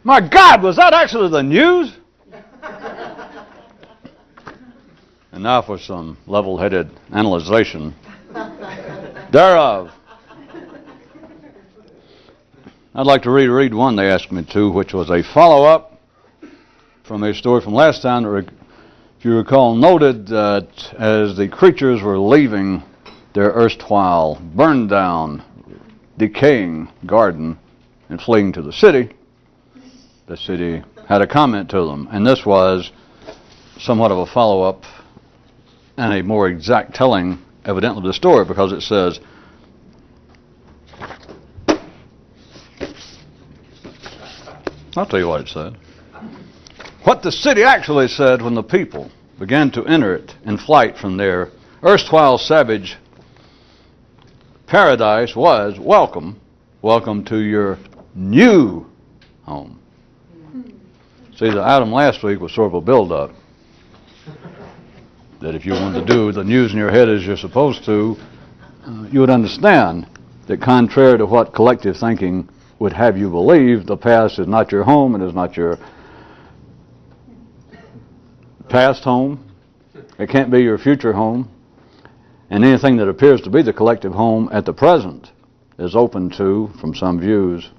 My God, was that actually the news? And now for some level-headed analyzation thereof. I'd like to read one they asked me to, which was a follow-up from a story from last time that, if you recall, noted that as the creatures were leaving their erstwhile burned down, decaying garden and fleeing to the city had a comment to them. And this was somewhat of a follow-up and a more exact telling, evidently, of the story, because it says, I'll tell you what it said. What the city actually said when the people began to enter it in flight from their erstwhile savage paradise was, welcome to your new home. See, the item last week was sort of a build-up. That if you wanted to do the news in your head as you're supposed to, you would understand that contrary to what collective thinking would have you believe, the past is not your home, it is not your past home, it can't be your future home, and anything that appears to be the collective home at the present is open to, from some views,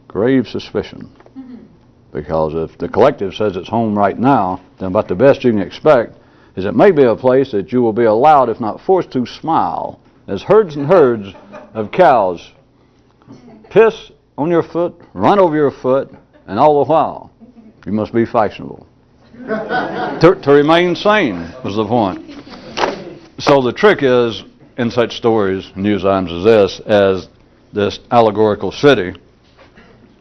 grave suspicion. Because if the collective says it's home right now, then about the best you can expect is it may be a place that you will be allowed, if not forced to, smile as herds and herds of cows piss on your foot, run over your foot, and all the while you must be fashionable. To remain sane was the point. So the trick is, in such stories, news items as this allegorical city,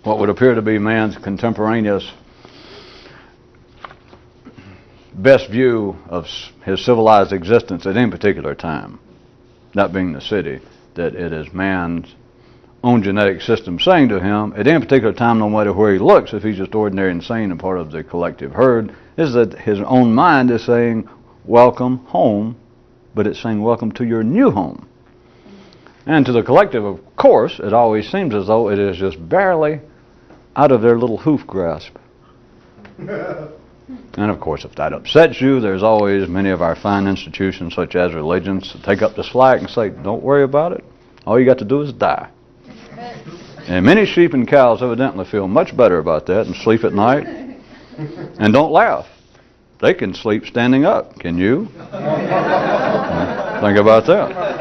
what would appear to be man's contemporaneous best view of his civilized existence at any particular time, that being the city, that it is man's own genetic system saying to him, at any particular time, no matter where he looks, if he's just ordinary insane and part of the collective herd, is that his own mind is saying, welcome home, but it's saying, welcome to your new home. And to the collective, of course, it always seems as though it is just barely out of their little hoof grasp. And of course, if that upsets you, there's always many of our fine institutions, such as religions, to take up the slack and say, don't worry about it. All you got to do is die. And many sheep and cows evidently feel much better about that and sleep at night. And don't laugh. They can sleep standing up. Can you? Think about that.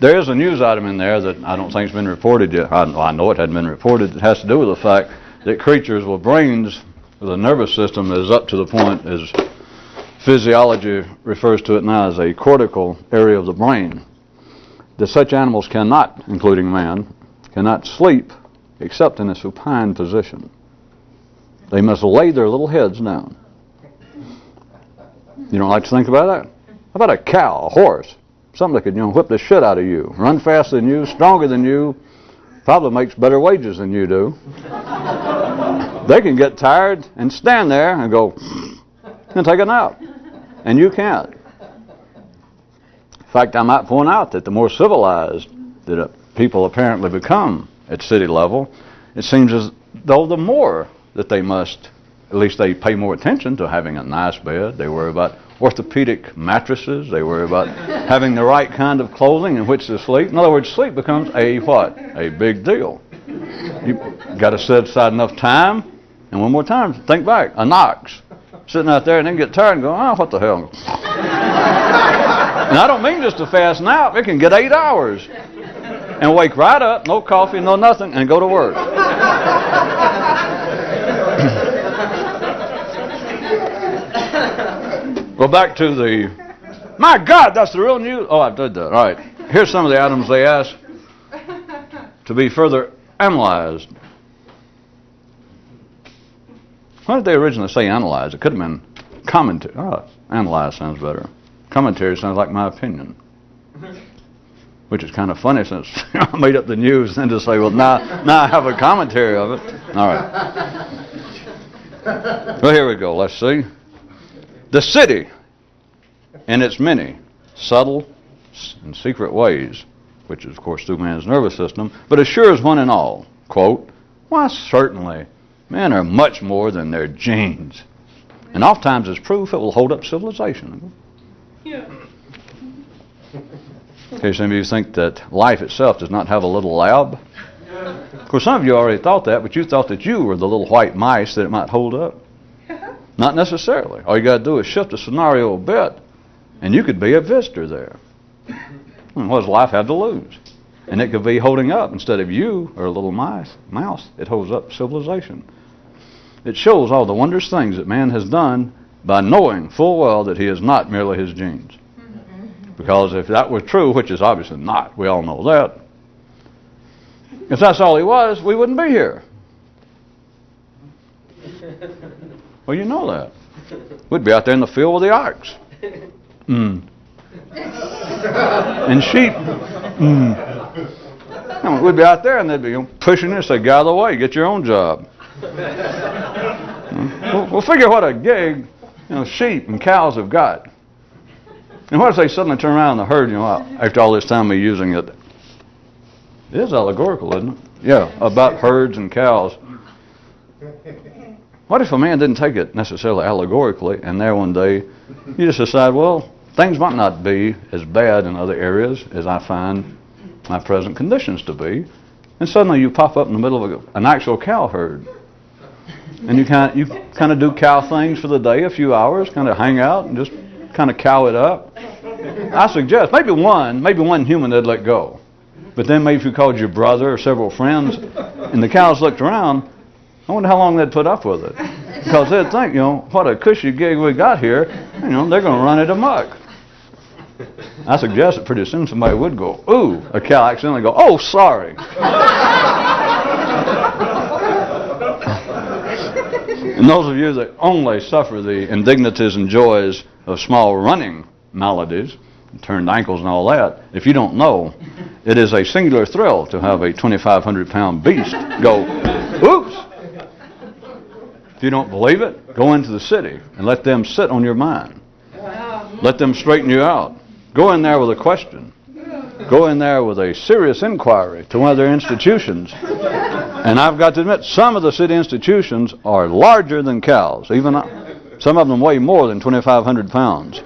There is a news item in there that I don't think has been reported yet. I know it hadn't been reported. It has to do with the fact that creatures with brains, with a nervous system that is up to the point, as physiology refers to it now, as a cortical area of the brain, that such animals cannot, including man, cannot sleep except in a supine position. They must lay their little heads down. You don't like to think about that? How about a cow, a horse? Something that could, whip the shit out of you, run faster than you, stronger than you, probably makes better wages than you do. They can get tired and stand there and go and take a nap. And you can't. In fact, I might point out that the more civilized that people apparently become at city level, it seems as though the more that they must, at least they pay more attention to having a nice bed. They worry about orthopedic mattresses. They worry about having the right kind of clothing in which to sleep. In other words, sleep becomes a what? A big deal. You've got to set aside enough time. And one more time, think back. A Knox. Sitting out there and then get tired and go, oh, what the hell? And I don't mean just a fast nap. It can get 8 hours. And wake right up, no coffee, no nothing, and go to work. Go back to the, my God, that's the real news. Oh, I did that. All right. Here's some of the items they asked to be further analyzed. Why did they originally say analyze? It could have been commentary. Oh, analyze sounds better. Commentary sounds like my opinion. Which is kind of funny since I made up the news and to say, well, now I have a commentary of it. All right. Well, here we go. Let's see. The city, in its many subtle and secret ways, which is, of course, through man's nervous system, but assures one and all, quote, Why, certainly. Men are much more than their genes. And oftentimes as proof, it will hold up civilization. Yeah. In case any of you think that life itself does not have a little lab. Of course, some of you already thought that, but you thought that you were the little white mice that it might hold up. Not necessarily. All you got to do is shift the scenario a bit, and you could be a visitor there. And what does life have to lose? And it could be holding up, instead of you or a little mouse, it holds up civilization. It shows all the wondrous things that man has done by knowing full well that he is not merely his genes. Because if that were true, which is obviously not, we all know that, if that's all he was, we wouldn't be here. Well, you know that. We'd be out there in the field with the ox. And sheep. And we'd be out there and they'd be pushing us, say, get out of the way, get your own job. We'll figure what a gig sheep and cows have got. And what if they suddenly turn around in the herd, after all this time of using it? It is allegorical, isn't it? Yeah, about herds and cows. What if a man didn't take it necessarily allegorically, and there one day you just decide, well, things might not be as bad in other areas as I find my present conditions to be, and suddenly you pop up in the middle of an actual cow herd, and you kind of do cow things for the day, a few hours, kind of hang out and just kind of cow it up. I suggest maybe one human they'd let go, but then maybe if you called your brother or several friends, and the cows looked around, I wonder how long they'd put up with it, because they'd think, what a cushy gig we got here. They're going to run it amok. I suggest that pretty soon somebody would go, ooh, a cow accidentally go, oh, sorry. And those of you that only suffer the indignities and joys of small running maladies, turned ankles and all that, if you don't know, it is a singular thrill to have a 2,500-pound beast go, oops. If you don't believe it, go into the city and let them sit on your mind. Let them straighten you out. Go in there with a question. Go in there with a serious inquiry to one of their institutions. And I've got to admit, some of the city institutions are larger than cows. Even some of them weigh more than 2,500 pounds.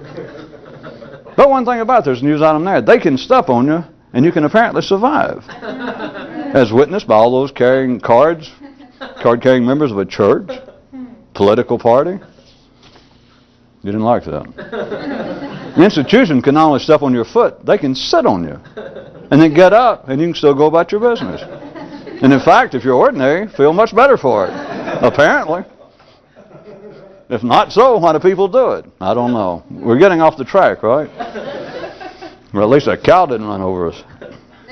But one thing about there's news on them there. They can step on you, and you can apparently survive. As witnessed by all those carrying card-carrying members of a church, political party. You didn't like that. The institution can not only step on your foot, they can sit on you. And then get up, and you can still go about your business. And in fact, if you're ordinary, feel much better for it. Apparently. If not so, why do people do it? I don't know. We're getting off the track, right? Or at least a cow didn't run over us.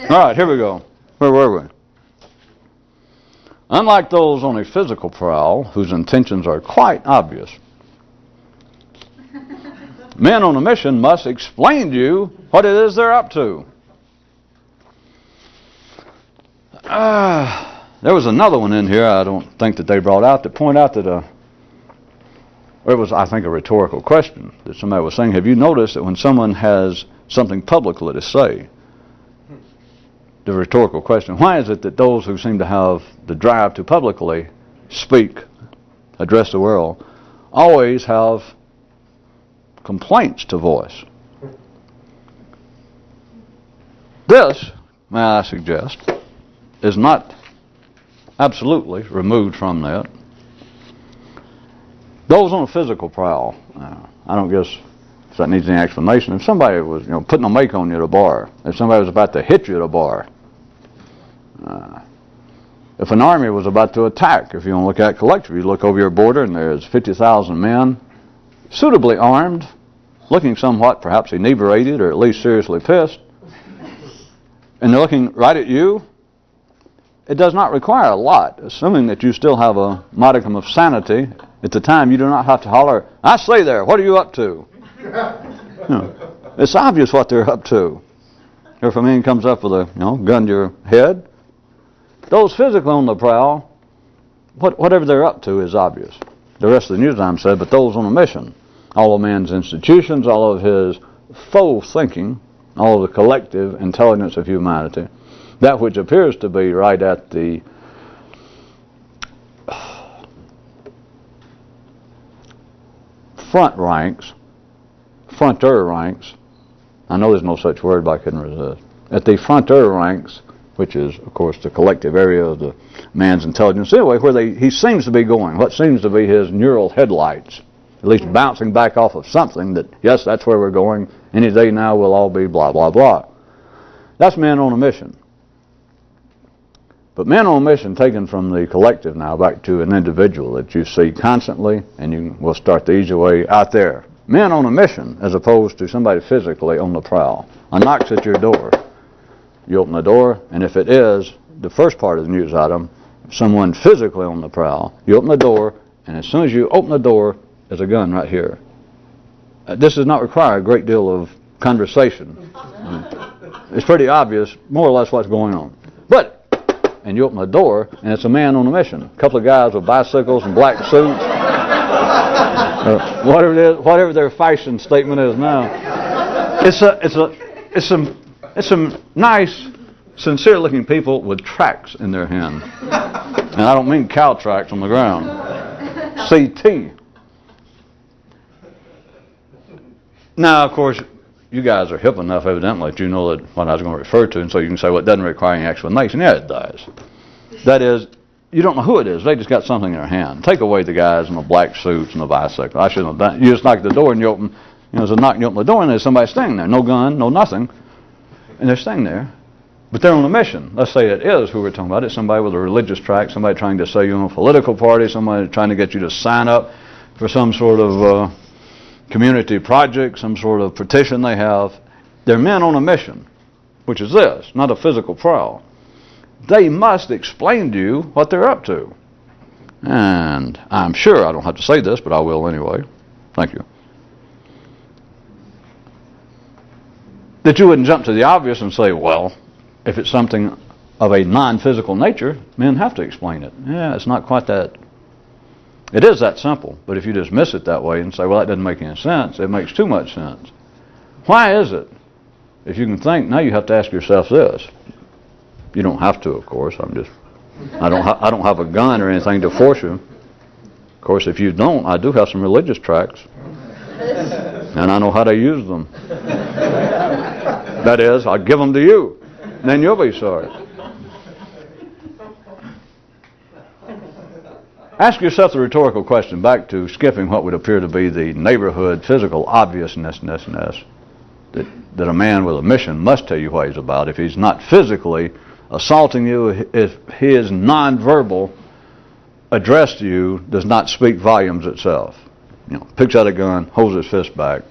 All right, here we go. Where were we? Unlike those on a physical prowl, whose intentions are quite obvious, men on a mission must explain to you what it is they're up to. There was another one in here I don't think that they brought out that point out that it was, I think, a rhetorical question that somebody was saying. Have you noticed that when someone has something publicly to say, the rhetorical question, why is it that those who seem to have the drive to publicly speak, address the world, always have complaints to voice? This, may I suggest, is not absolutely removed from that. Those on a physical prowl, I don't guess if that needs any explanation. If somebody was, putting a make on you at a bar, if somebody was about to hit you at a bar, if an army was about to attack, if you want to look at it collectively, you look over your border and there's 50,000 men, suitably armed, looking somewhat perhaps inebriated or at least seriously pissed, and they're looking right at you, it does not require a lot, assuming that you still have a modicum of sanity. At the time, you do not have to holler, I say there, what are you up to? It's obvious what they're up to. Or if a man comes up with a gun to your head, those physically on the prowl, whatever they're up to is obvious. The rest of the news I'm said, but those on a mission, all of man's institutions, all of his faux thinking, all of the collective intelligence of humanity, that which appears to be right at the front ranks, fronter ranks, I know there's no such word, but I couldn't resist. At the fronter ranks, which is, of course, the collective area of the man's intelligence, anyway, where he seems to be going, what seems to be his neural headlights, at least bouncing back off of something that, yes, that's where we're going. Any day now we'll all be blah, blah, blah. That's man on a mission. But man on a mission taken from the collective now back to an individual that you see constantly, and we'll start the easy way out there. Men on a mission as opposed to somebody physically on the prowl. A knocks at your door. You open the door, and if it is the first part of the news item, someone physically on the prowl, you open the door, and as soon as you open the door, there's a gun right here. This does not require a great deal of conversation. It's pretty obvious, more or less, what's going on. And you open the door, and it's a man on a mission. A couple of guys with bicycles and black suits. Whatever it is, whatever their fashion statement is now. It's some nice, sincere-looking people with tracts in their hand. And I don't mean cow tracts on the ground. CT. Now, of course, you guys are hip enough, evidently, that you know that what I was going to refer to, and so you can say, well, it doesn't require any explanation. Yeah, it does. That is, you don't know who it is. They just got something in their hand. Take away the guys in the black suits and the bicycle. I shouldn't have done it. You just knock at the door and you open, there's a knock and you open the door and there's somebody standing there. No gun, no nothing. And they're standing there. But they're on a mission. Let's say it is who we're talking about. It's somebody with a religious tract, somebody trying to say you're in a political party, somebody trying to get you to sign up for some sort of community project, some sort of petition they have. They're men on a mission, which is this, not a physical prowl. They must explain to you what they're up to. And I'm sure I don't have to say this, but I will anyway. Thank you. That you wouldn't jump to the obvious and say, well, if it's something of a non-physical nature, men have to explain it. Yeah, it's not quite that. It is that simple, but if you dismiss it that way and say, well, that doesn't make any sense, it makes too much sense. Why is it? If you can think, now you have to ask yourself this. You don't have to, of course. I don't have a gun or anything to force you. Of course, if you don't, I do have some religious tracts, and I know how to use them. That is, I'll give them to you, then you'll be sorry. Ask yourself the rhetorical question, back to skipping what would appear to be the neighborhood physical obviousness that a man with a mission must tell you what he's about. If he's not physically assaulting you, if his nonverbal address to you does not speak volumes itself. Picks out a gun, holds his fist back,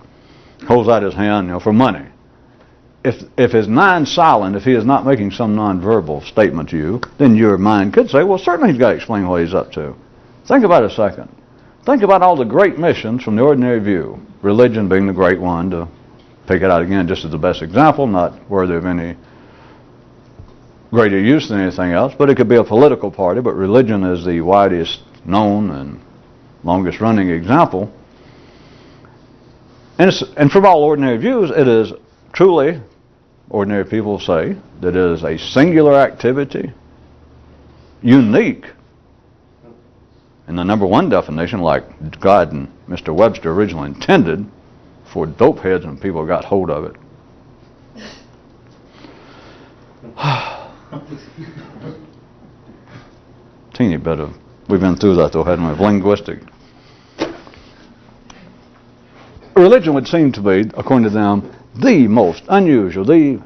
holds out his hand, for money. If his mind's silent, if he is not making some nonverbal statement to you, then your mind could say, well, certainly he's got to explain what he's up to. Think about it a second. Think about all the great missions from the ordinary view, religion being the great one, to pick it out again just as the best example, not worthy of any greater use than anything else, but it could be a political party, but religion is the widest known and longest running example. And from all ordinary views, it is truly, ordinary people say, that it is a singular activity, unique. And the number one definition, like God and Mr. Webster originally intended, for dope heads and people got hold of it. Teeny bit of, we've been through that though, haven't we? Linguistic. Religion would seem to be, according to them, the most unusual, the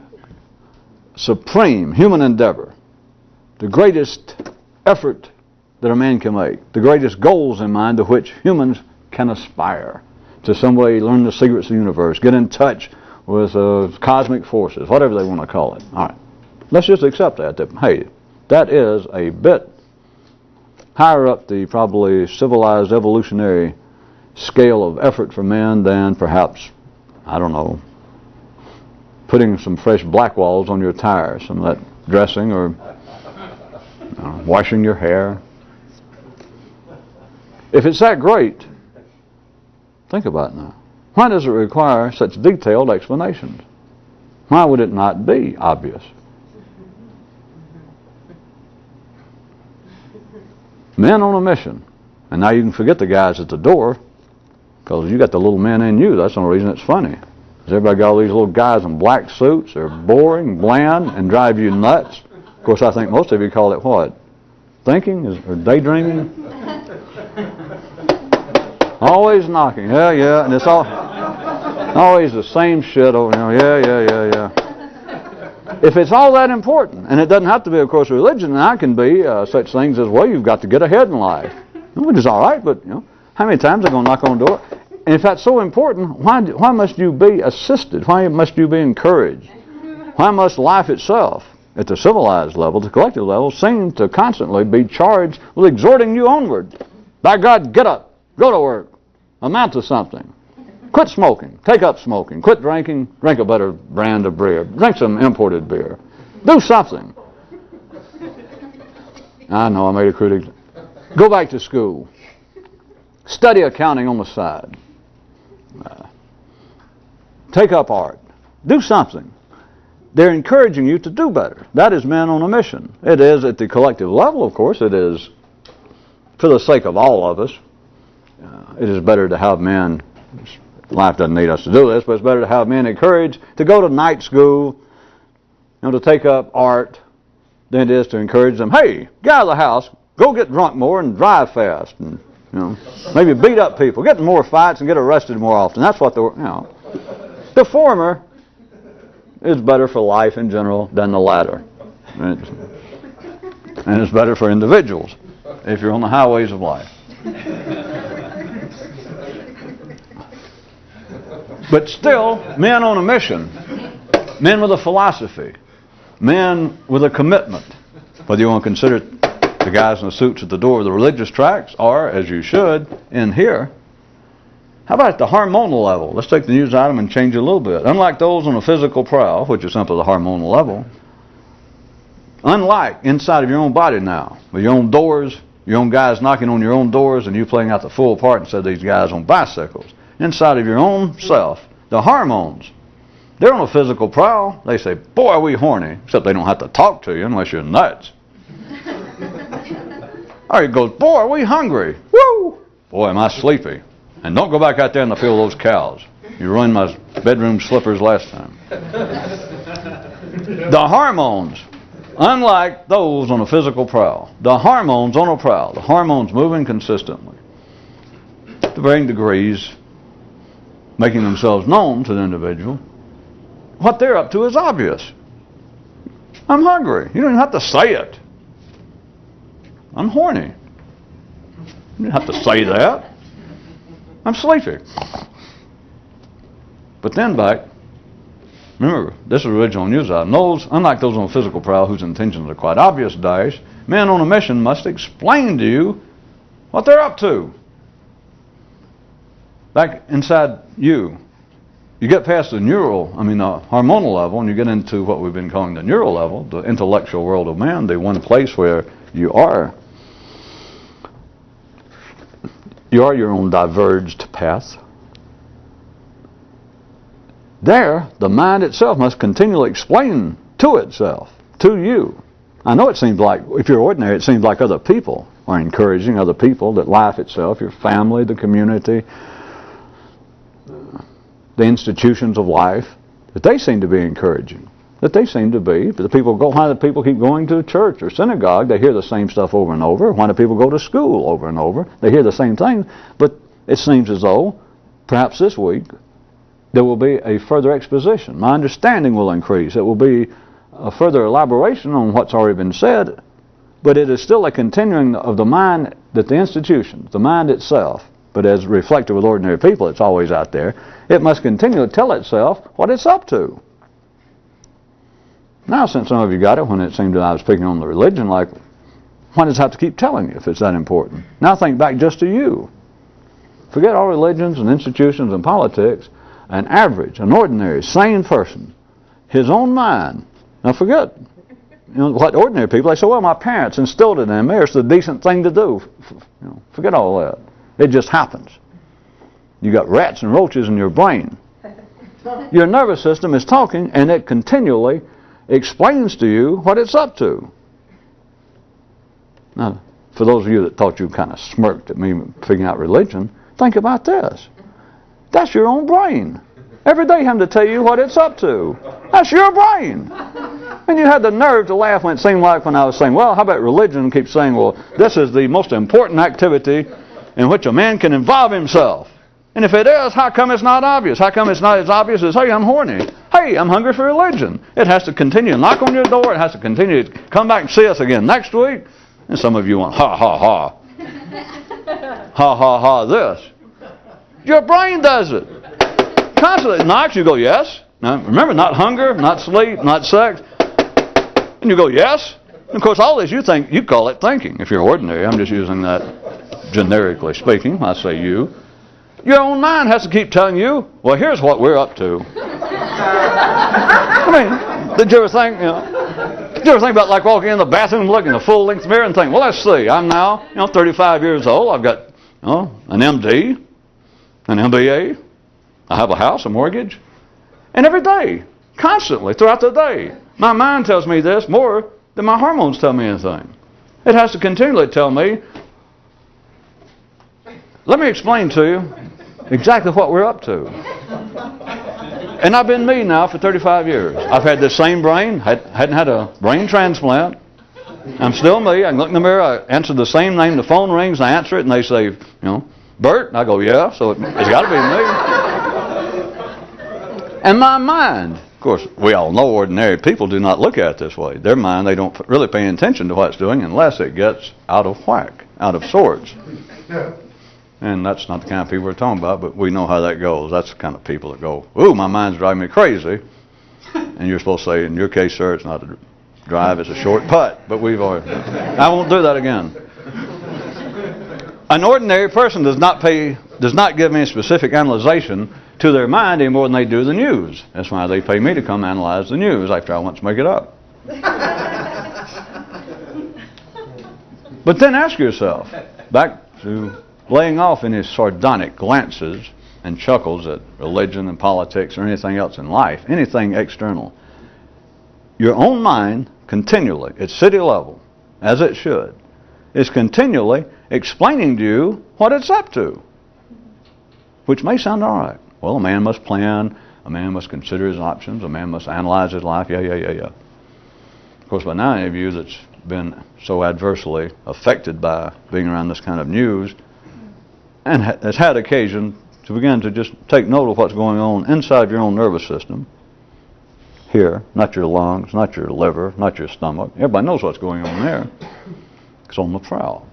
supreme human endeavor, the greatest effort that a man can make, the greatest goals in mind to which humans can aspire, to some way learn the secrets of the universe, get in touch with cosmic forces, whatever they want to call it. All right, let's just accept that hey, that is a bit higher up the probably civilized evolutionary scale of effort for man than perhaps, I don't know, putting some fresh black walls on your tires, some of that dressing, or washing your hair. If it's that great, think about it now. Why does it require such detailed explanations? Why would it not be obvious? Men on a mission. And now you can forget the guys at the door. Because you got the little men in you. That's the only reason it's funny. Because everybody got all these little guys in black suits. They're boring, bland, and drive you nuts. Of course, I think most of you call it what? Thinking? Or daydreaming? Always knocking. Yeah. And it's always the same shit over there. Yeah. If it's all that important, and it doesn't have to be, of course, religion, then I can be such things as, well, you've got to get ahead in life. Which is all right, but, how many times are they going to knock on the door? And if that's so important, why must you be assisted? Why must you be encouraged? Why must life itself, at the civilized level, the collective level, seem to constantly be charged with exhorting you onward? By God, get up, go to work, amount to something. Quit smoking, take up smoking, quit drinking, drink a better brand of beer, drink some imported beer. Do something. I know, I made a critic. Go back to school. Study accounting on the side. Take up art. Do something. They're encouraging you to do better. That is men on a mission. It is at the collective level, of course. It is for the sake of all of us. It is better to have men, life doesn't need us to do this, but it's better to have men encouraged to go to night school, to take up art, than it is to encourage them, hey, get out of the house, go get drunk more and drive fast, and maybe beat up people, get in more fights and get arrested more often. That's what the former is better for life in general than the latter. And it's better for individuals if you're on the highways of life. But still, men on a mission, men with a philosophy, men with a commitment, whether you want to consider the guys in the suits at the door of the religious tracts, or, as you should, in here. How about at the hormonal level? Let's take the news item and change it a little bit. Unlike those on the physical prowl, which is simply the hormonal level, unlike inside of your own body now, with your own doors, your own guys knocking on your own doors, and you playing out the full part instead of these guys on bicycles, inside of your own self, the hormones, they're on a physical prowl. They say, boy, are we horny, except they don't have to talk to you unless you're nuts. Or he goes, boy, are we hungry? Woo! Boy, am I sleepy. And don't go back out there in the field of those cows. You ruined my bedroom slippers last time. The hormones, unlike those on a physical prowl, the hormones on a prowl, the hormones moving consistently, to varying degrees, making themselves known to the individual, what they're up to is obvious. I'm hungry. You don't even have to say it. I'm horny. You don't have to say that. I'm sleepy. But then back, remember, this is original news item. Those, unlike those on a physical prowl whose intentions are quite obvious, dash, men on a mission must explain to you what they're up to. Back inside you, you get past the hormonal level, and you get into what we've been calling the neural level, the intellectual world of man, the one place where you are your own diverged path. There, the mind itself must continually explain to itself, to you. I know it seems like, if you're ordinary, it seems like other people are encouraging other people, that life itself, your family, the community, the institutions of life, that they seem to be encouraging. That they seem to be. Why do people keep going to church or synagogue? They hear the same stuff over and over. Why do people go to school over and over? They hear the same thing. But it seems as though, perhaps this week, there will be a further exposition. My understanding will increase. It will be a further elaboration on what's already been said, but it is still a continuing of the mind, that the institution, the mind itself, but as reflected with ordinary people, it's always out there. It must continue to tell itself what it's up to. Now, since some of you got it, when it seemed that I was picking on the religion, like, why does it have to keep telling you if it's that important? Now think back just to you. Forget all religions and institutions and politics. An average, an ordinary, sane person, his own mind. Now forget, what ordinary people, they say, well, my parents instilled it in me, it's the decent thing to do. Forget all that. It just happens. You got rats and roaches in your brain. Your nervous system is talking, and it continually explains to you what it's up to. Now, for those of you that thought you kind of smirked at me figuring out religion, think about this. That's your own brain. Every day having to tell you what it's up to. That's your brain. And you had the nerve to laugh when it seemed like when I was saying, well, how about religion keeps saying, well, this is the most important activity in which a man can involve himself. And if it is, how come it's not obvious? How come it's not as obvious as, hey, I'm horny? Hey, I'm hungry for religion. It has to continue to knock on your door. It has to continue to come back and see us again next week. And some of you want, ha, ha, ha. Ha, ha, ha, this. Your brain does it. Constantly it knocks, you go, yes. Now, remember, not hunger, not sleep, not sex. And you go, yes. And of course, all this you call it thinking. If you're ordinary, I'm just using that generically speaking. I say you. Your own mind has to keep telling you, well, here's what we're up to. I mean, did you ever think about like walking in the bathroom, looking in the full-length mirror and think, well, let's see, I'm now, 35 years old. I've got, an MD, an MBA. I have a house, a mortgage. And every day, constantly, throughout the day, my mind tells me this more than my hormones tell me anything. It has to continually tell me, let me explain to you exactly what we're up to. And I've been me now for 35 years. I've had the same brain, hadn't had a brain transplant. I'm still me. I can look in the mirror, I answer the same name, the phone rings, I answer it, and they say, Bert? And I go, yeah, so it's got to be me. And my mind, of course, we all know ordinary people do not look at it this way. Their mind, they don't really pay attention to what it's doing unless it gets out of whack, out of sorts. And that's not the kind of people we're talking about, but we know how that goes. That's the kind of people that go, ooh, my mind's driving me crazy. And you're supposed to say, in your case, sir, it's not a drive, it's a short putt. But I won't do that again. An ordinary person does not give me a specific analyzation to their mind any more than they do the news. That's why they pay me to come analyze the news after I once make it up. But then ask yourself, back to laying off any sardonic glances and chuckles at religion and politics or anything else in life, anything external. Your own mind continually, at city level, as it should, is continually explaining to you what it's up to, which may sound all right. Well, a man must plan, a man must consider his options, a man must analyze his life, yeah. Of course, by now, any of you that's been so adversely affected by being around this kind of news and has had occasion to begin to just take note of what's going on inside your own nervous system, here, not your lungs, not your liver, not your stomach. Everybody knows what's going on there. It's on the prowl.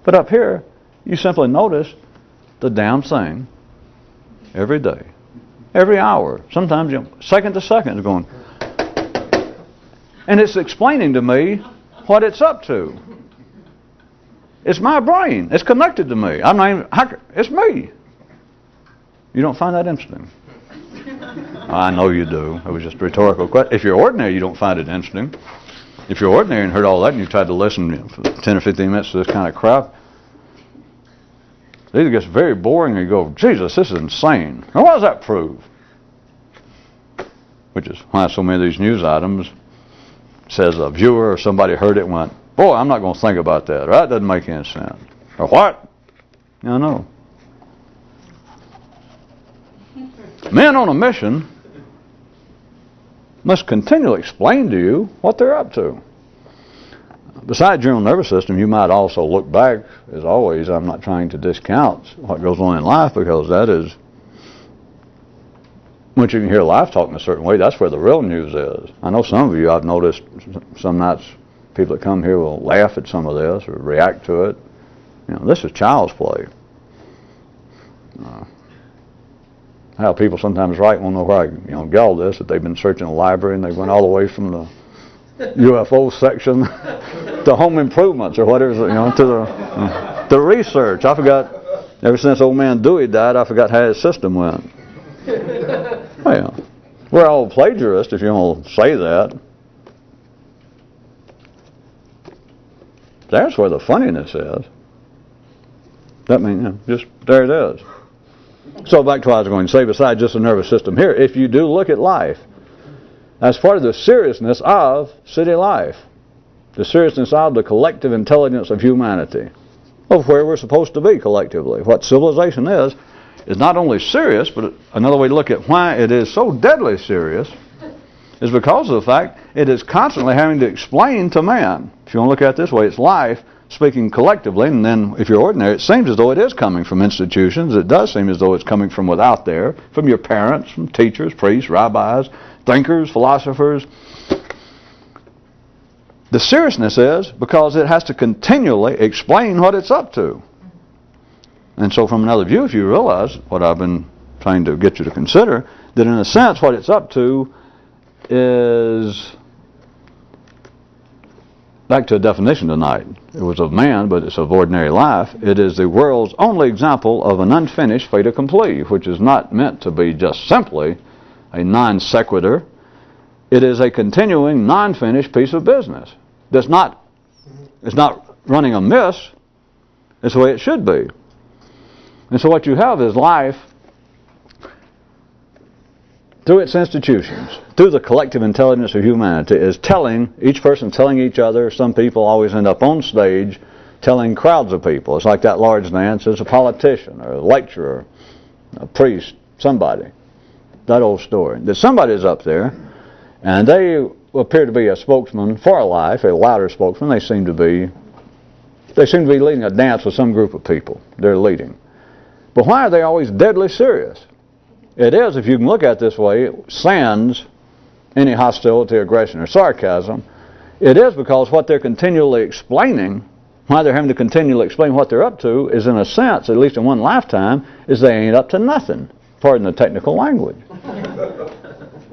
But up here, you simply notice the damn thing every day, every hour, sometimes second to second, it's going. And it's explaining to me what it's up to. It's my brain. It's connected to me. It's me. You don't find that interesting? I know you do. It was just a rhetorical question. If you're ordinary, you don't find it interesting. If you're ordinary and heard all that and you tried to listen for 10 or 15 minutes to this kind of crap, it either gets very boring or you go, Jesus, this is insane. Now, what does that prove? Which is why so many of these news items says a viewer or somebody heard it and went, boy, I'm not going to think about that. Or that doesn't make any sense. Or what? No. Men on a mission must continually explain to you what they're up to. Besides your own nervous system, you might also look back. As always, I'm not trying to discount what goes on in life, because that is, once you can hear life talk in a certain way, that's where the real news is. I know some of you, I've noticed some nights, people that come here will laugh at some of this or react to it. This is child's play. How people sometimes write, won't know where I get all this, that they've been searching the library and they went all the way from the UFO section to home improvements or whatever, to the research. I forgot, ever since old man Dewey died, I forgot how his system went. Well, we're all plagiarists, if you want to say that. That's where the funniness is. That means, just there it is. So back to what I was going to say, besides just the nervous system here, if you do look at life as part of the seriousness of city life, the seriousness of the collective intelligence of humanity, of where we're supposed to be collectively, what civilization is, is not only serious, but another way to look at why it is so deadly serious is because of the fact it is constantly having to explain to man. If you want to look at it this way, it's life speaking collectively, and then if you're ordinary, it seems as though it is coming from institutions. It does seem as though it's coming from without there, from your parents, from teachers, priests, rabbis, thinkers, philosophers. The seriousness is because it has to continually explain what it's up to. And so from another view, if you realize what I've been trying to get you to consider, that in a sense what it's up to is, back to a definition tonight, it was of man, but it's of ordinary life. It is the world's only example of an unfinished fait accompli, which is not meant to be just simply a non sequitur. It is a continuing, non-finished piece of business. It's not running amiss. It's the way it should be. And so what you have is life through its institutions, through the collective intelligence of humanity, is telling, each person telling each other. Some people always end up on stage telling crowds of people. It's like that large dance. It's a politician or a lecturer, a priest, somebody. That old story. That somebody is up there, and they appear to be a spokesman for life, a louder spokesman. They seem to be leading a dance with some group of people. They're leading. But why are they always deadly serious? It is, if you can look at it this way, it sans any hostility, aggression, or sarcasm. It is because what they're continually explaining, why they're having to continually explain what they're up to, is in a sense, at least in one lifetime, is they ain't up to nothing. Pardon the technical language.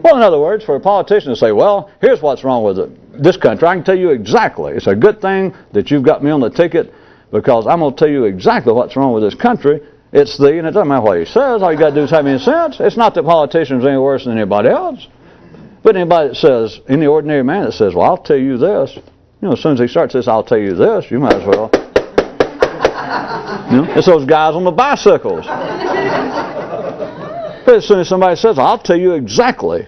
Well, in other words, for a politician to say, well, here's what's wrong with this country. I can tell you exactly. It's a good thing that you've got me on the ticket because I'm going to tell you exactly what's wrong with this country. It's and it doesn't matter what he says. All you got to do is have any sense. It's not that politicians are any worse than anybody else. But anybody that says, any ordinary man that says, well, I'll tell you this, as soon as he starts this, I'll tell you this, you might as well. It's those guys on the bicycles. But as soon as somebody says, I'll tell you exactly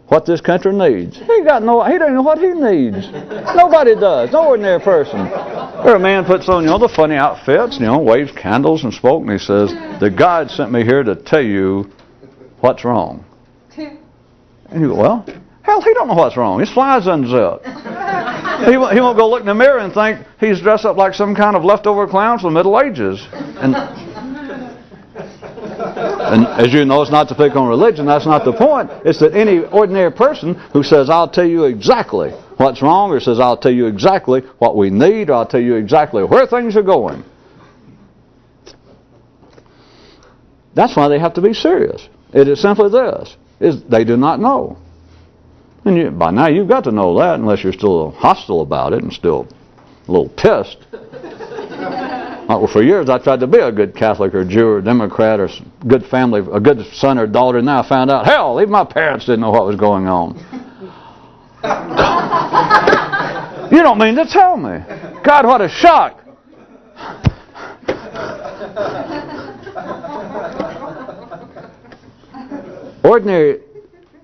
what this country needs. He don't even know what he needs. Nobody does. No ordinary person. Or a man puts on, the funny outfits, waves candles and smoke, and he says, that God sent me here to tell you what's wrong. And you go, well, hell, he don't know what's wrong. His flies unzipped. He won't go look in the mirror and think he's dressed up like some kind of leftover clown from the Middle Ages. And as you know, it's not to pick on religion. That's not the point. It's that any ordinary person who says, I'll tell you exactly what's wrong, or says, I'll tell you exactly what we need, or I'll tell you exactly where things are going. That's why they have to be serious. It is simply this, is they do not know. And by now you've got to know that, unless you're still hostile about it and still a little pissed. Well, for years I tried to be a good Catholic or Jew or Democrat or good family, a good son or daughter, and now I found out, hell, even my parents didn't know what was going on. You don't mean to tell me. God, what a shock.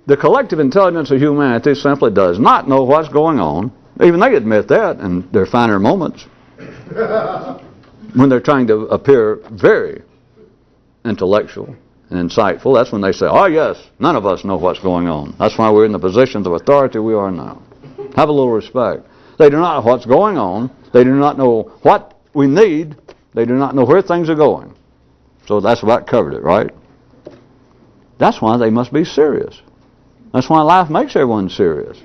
The collective intelligence of humanity simply does not know what's going on. Even they admit that in their finer moments. When they're trying to appear very intellectual and insightful, that's when they say, oh yes, none of us know what's going on. That's why we're in the positions of authority we are now. Have a little respect. They do not know what's going on. They do not know what we need. They do not know where things are going. So that's about covered it, right? That's why they must be serious. That's why life makes everyone serious.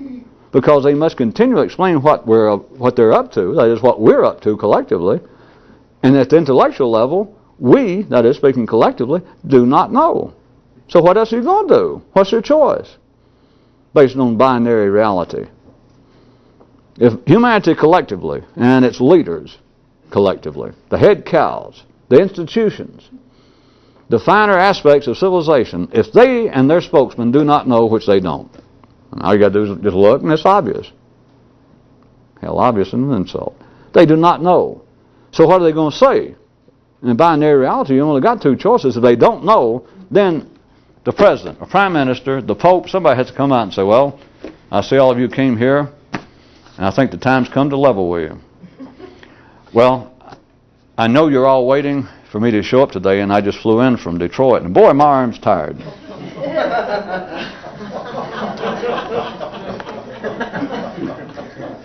Because they must continually explain what they're up to, that is what we're up to collectively. And at the intellectual level, we, that is speaking collectively, do not know. So what else are you going to do? What's your choice? Based on binary reality. If humanity collectively, and its leaders collectively, the head cows, the institutions, the finer aspects of civilization, if they and their spokesmen do not know, which they don't, and all you got to do is just look, and it's obvious. Hell, obvious and an insult. They do not know. So what are they going to say? In binary reality, you only got two choices. If they don't know, then the president, or prime minister, the pope, somebody has to come out and say, well, I see all of you came here, and I think the time's come to level with you. Well, I know you're all waiting for me to show up today, and I just flew in from Detroit, and boy, my arm's tired.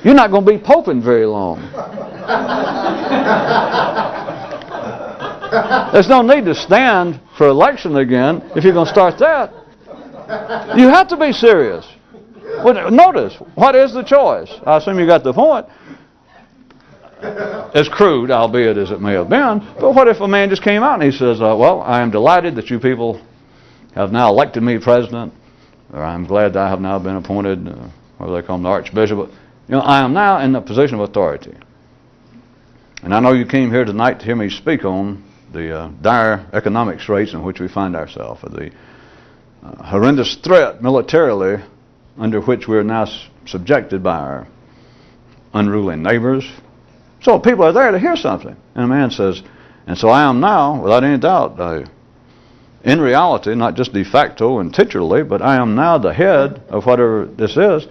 You're not going to be poping very long. There's no need to stand for election again if you're going to start that. You have to be serious. Well, notice, what is the choice? I assume you got the point. As crude, albeit as it may have been, but what if a man just came out and he says, well, I am delighted that you people have now elected me president, or I'm glad that I have now been appointed, whatever they call him, the archbishop. I am now in a position of authority. And I know you came here tonight to hear me speak on the dire economic straits in which we find ourselves, or the horrendous threat militarily under which we are now subjected by our unruly neighbors. So people are there to hear something. And a man says, and so I am now, without any doubt, in reality, not just de facto and titularly, but I am now the head of whatever this is,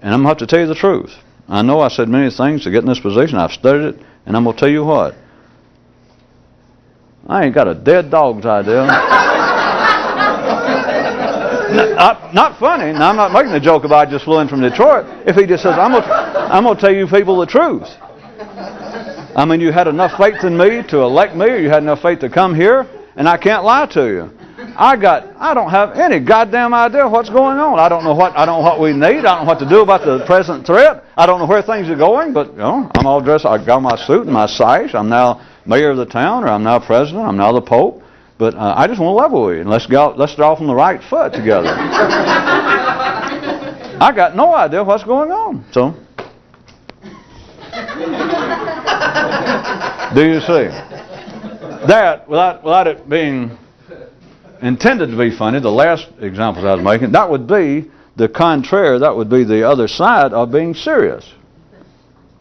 and I'm going to have to tell you the truth. I know I said many things to get in this position. I've studied it, and I'm going to tell you what. I ain't got a dead dog's idea. Not funny. Now, I'm not making a joke about I just flew in from Detroit. If he just says, I'm going to tell you people the truth. I mean, you had enough faith in me to elect me, or you had enough faith to come here, and I can't lie to you. I don't have any goddamn idea what's going on. I don't know what we need. I don't know what to do about the present threat. I don't know where things are going, but I'm all dressed. I got my suit and my sash. I'm now mayor of the town, or I'm now president. I'm now the pope. But I just want to level with you, and let's start off on the right foot together. I got no idea what's going on. So, do you see? That, without it being intended to be funny, the last examples I was making, that would be the contrary, that would be the other side of being serious.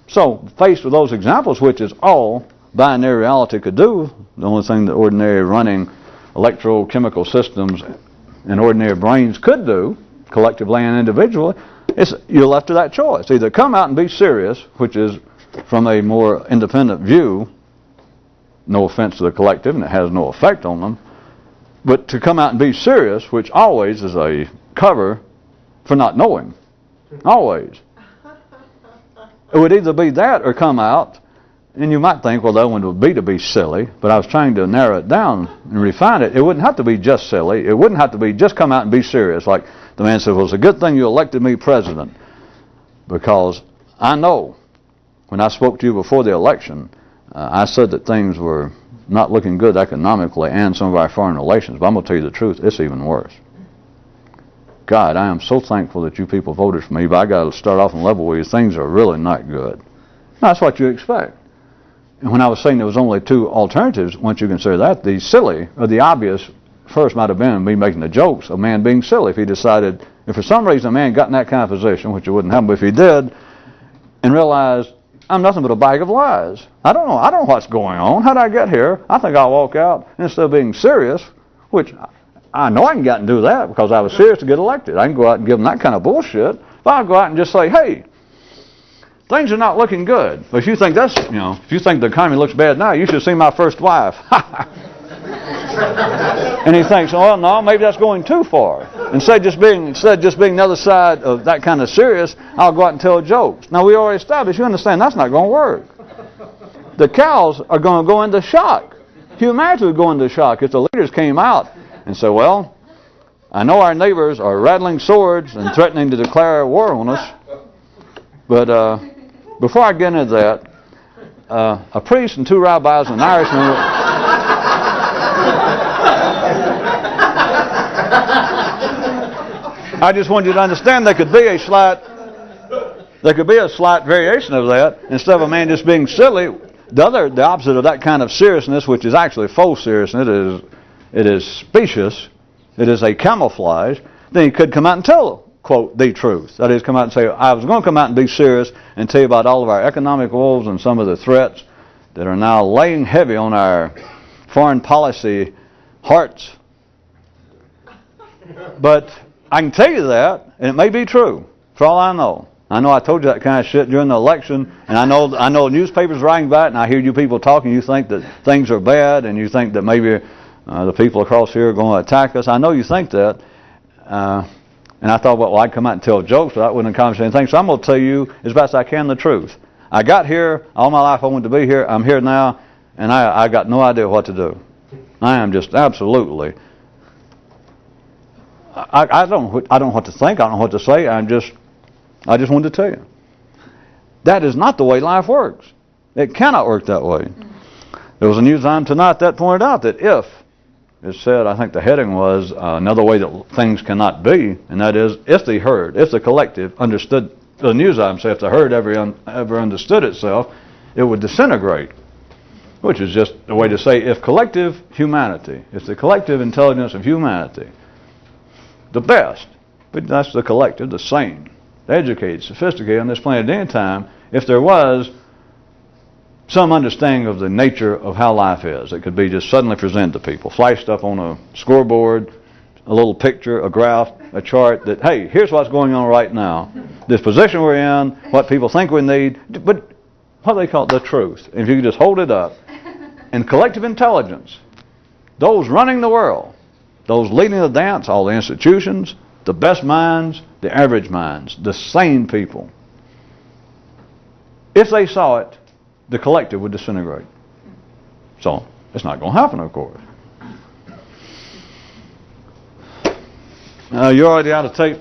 So, faced with those examples, which is all binary reality could do, the only thing that ordinary running electrochemical systems and ordinary brains could do, collectively and individually, is you're left to that choice. Either come out and be serious, which is from a more independent view, no offense to the collective, and it has no effect on them, but to come out and be serious, which always is a cover for not knowing. Always. It would either be that or come out, and you might think, well, that one would be to be silly, but I was trying to narrow it down and refine it. It wouldn't have to be just silly. It wouldn't have to be just come out and be serious. Like the man said, well, it's a good thing you elected me president, because I know when I spoke to you before the election, I said that things were not looking good economically and some of our foreign relations. But I'm going to tell you the truth, it's even worse. God, I am so thankful that you people voted for me, but I got to start off and level with you. Things are really not good. That's what you expect. And when I was saying there was only two alternatives, once you consider that, the silly or the obvious first might have been me making the jokes of man being silly. If he decided, if for some reason a man got in that kind of position, which it wouldn't happen, but if he did, and realized, I'm nothing but a bag of lies. I don't know what's going on. How did I get here? I think I'll walk out, and instead of being serious, which I know I can get and do that because I was serious to get elected. I can go out and give them that kind of bullshit. But I'll go out and just say, hey, things are not looking good. But if you think if you think the economy looks bad now, you should see my first wife. And he thinks, well, no, maybe that's going too far. Instead of just being the other side of that kind of serious, I'll go out and tell jokes. Now, we already established, you understand, that's not going to work. The cows are going to go into shock. Humanity would go into shock if the leaders came out and said, well, I know our neighbors are rattling swords and threatening to declare war on us, but before I get into that, a priest and two rabbis and an Irishman... I just want you to understand there could be a slight variation of that. Instead of a man just being silly, the opposite of that kind of seriousness, which is actually false seriousness, it is specious, it is a camouflage, then he could come out and tell, quote, the truth. That is, come out and say, I was going to come out and be serious and tell you about all of our economic woes and some of the threats that are now laying heavy on our foreign policy hearts. But I can tell you that, and it may be true, for all I know. I know I told you that kind of shit during the election, and I know newspapers writing about it, and I hear you people talking. You think that things are bad, and you think that maybe the people across here are going to attack us. I know you think that. And I thought, well, I'd come out and tell jokes, but I wouldn't accomplish anything. So I'm going to tell you as best I can the truth. I got here. All my life I wanted to be here. I'm here now, and I got no idea what to do. I am just absolutely... I don't know what to think. I don't know what to say. I just wanted to tell you. That is not the way life works. It cannot work that way. There was a news item tonight that pointed out that if it said, I think the heading was another way that things cannot be, and that is if the herd, if the collective understood, the news item said if the herd ever understood itself, it would disintegrate, which is just a way to say if collective humanity, if the collective intelligence of humanity, the best, but that's the collective, the sane, the educated, sophisticated on this planet at any time, if there was some understanding of the nature of how life is. It could be just suddenly presented to people, flashed up on a scoreboard, a little picture, a graph, a chart that, hey, here's what's going on right now. This position we're in, what people think we need, but what do they call it? The truth. If you could just hold it up. And collective intelligence, those running the world, those leading the dance, all the institutions, the best minds, the average minds, the sane people, if they saw it, the collective would disintegrate. So, it's not going to happen, of course. You're already out of tape.